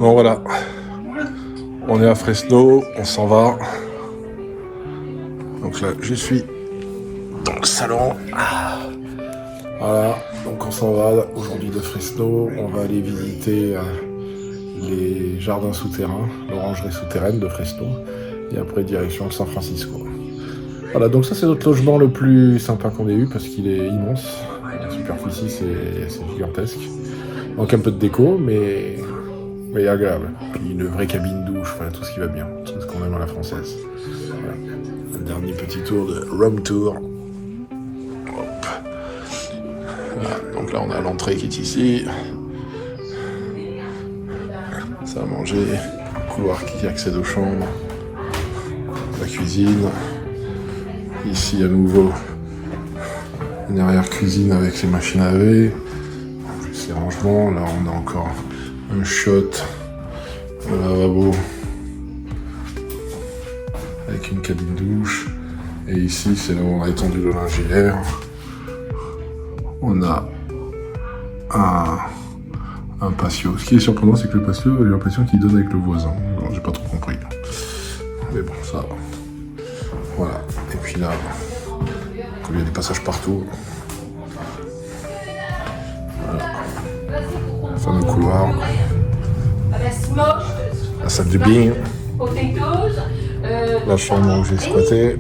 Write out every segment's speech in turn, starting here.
Bon voilà, on est à Fresno, on s'en va. Donc là, je suis dans le salon. Voilà, donc on s'en va aujourd'hui de Fresno. On va aller visiter les jardins souterrains, l'orangerie souterraine de Fresno. Et après, direction San Francisco. Voilà, donc ça c'est notre logement le plus sympa qu'on ait eu parce qu'il est immense. La superficie c'est gigantesque. Donc un peu de déco, mais agréable. Puis une vraie cabine douche, voilà, tout ce qui va bien, tout ce qu'on aime à la française. Voilà. Un dernier petit tour de room tour. Hop. Voilà. Donc là on a l'entrée qui est ici. Ça à manger, couloir qui accède aux chambres, la cuisine. Ici à nouveau une arrière-cuisine avec ses machines à laver, ses rangements. Là on a encore un shot, un lavabo avec une cabine douche. Et ici c'est là où on a étendu le linge hier. On a un patio. Ce qui est surprenant, c'est que le patio, j'ai l'impression qu'il donne avec le voisin. Alors, j'ai pas trop compris. Mais bon, ça va. Voilà. Et puis là, comme il y a des passages partout. Voilà. Fameux couloir. La salle de bain. La chambre où j'ai squatté.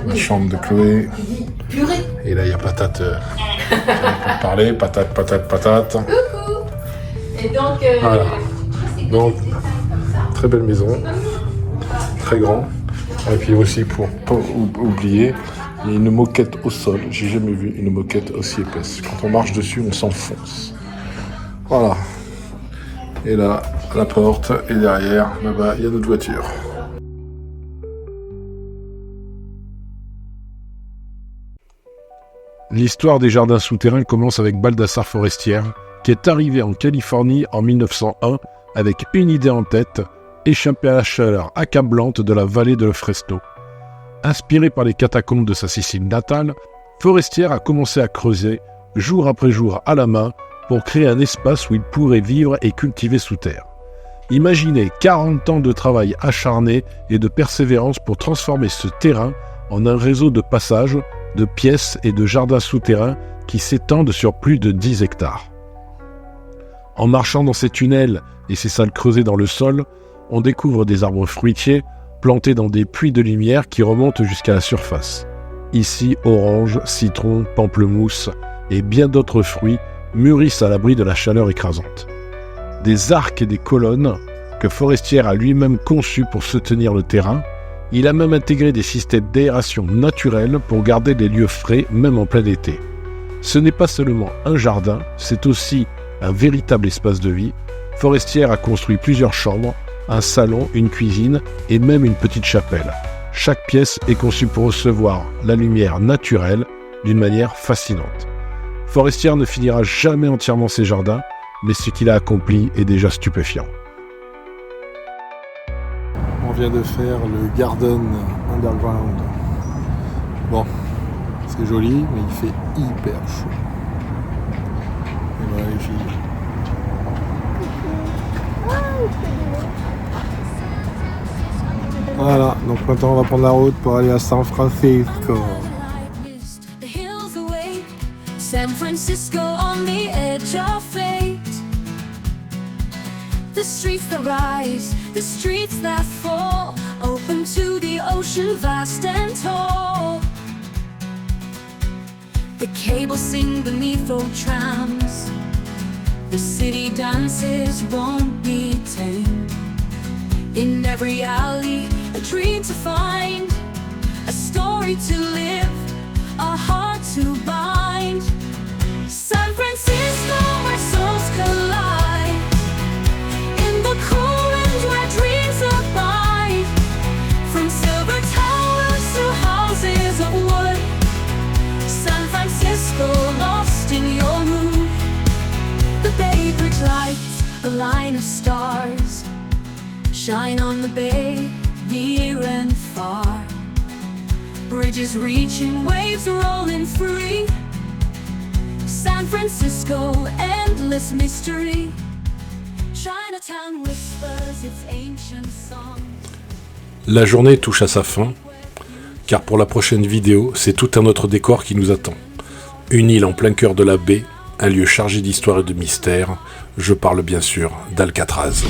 La chambre de Chloé. Et là, il y a patate. Pour parler, patate. Coucou. Et donc, voilà. Donc, très belle maison. Très grand. Et puis aussi, pour pas oublier, il y a une moquette au sol. J'ai jamais vu une moquette aussi épaisse. Quand on marche dessus, on s'enfonce. Voilà. Et là, la porte, et derrière, là-bas, il y a notre voiture. L'histoire des jardins souterrains commence avec Baldassare Forestière, qui est arrivé en Californie en 1901 avec une idée en tête, échapper à la chaleur accablante de la vallée de Fresno. Inspiré par les catacombes de sa Sicile natale, Forestière a commencé à creuser, jour après jour à la main, pour créer un espace où il pourrait vivre et cultiver sous terre. Imaginez 40 ans de travail acharné et de persévérance pour transformer ce terrain en un réseau de passages, de pièces et de jardins souterrains qui s'étendent sur plus de 10 hectares. En marchant dans ces tunnels et ces salles creusées dans le sol, on découvre des arbres fruitiers plantés dans des puits de lumière qui remontent jusqu'à la surface. Ici, oranges, citrons, pamplemousses et bien d'autres fruits mûrissent à l'abri de la chaleur écrasante. Des arcs et des colonnes que Forestière a lui-même conçus pour soutenir le terrain. Il a même intégré des systèmes d'aération naturels pour garder les lieux frais même en plein été. Ce n'est pas seulement un jardin, c'est aussi un véritable espace de vie. Forestière a construit plusieurs chambres, un salon, une cuisine et même une petite chapelle. Chaque pièce est conçue pour recevoir la lumière naturelle d'une manière fascinante. Forestière ne finira jamais entièrement ses jardins, mais ce qu'il a accompli est déjà stupéfiant. On vient de faire le Garden Underground. Bon, c'est joli, mais il fait hyper chaud. Et voilà les filles. Voilà, donc maintenant on va prendre la route pour aller à San Francisco. San Francisco on the edge of fate. The streets that rise, the streets that fall, open to the ocean vast and tall. The cables sing beneath old trams. The city dances won't be tamed. In every alley, a dream to find, a story to live, a heart to bind. San Francisco, where souls collide, in the cool wind where dreams abide. From silver towers to houses of wood, San Francisco lost in your mood. The Bay Bridge lights, a line of stars, shine on the bay, near and far. Bridges reaching, waves rolling free. San Francisco, endless mystery. Chinatown whispers its ancient songs. La journée touche à sa fin, car pour la prochaine vidéo, c'est tout un autre décor qui nous attend. Une île en plein cœur de la baie, un lieu chargé d'histoire et de mystère. Je parle bien sûr d'Alcatraz.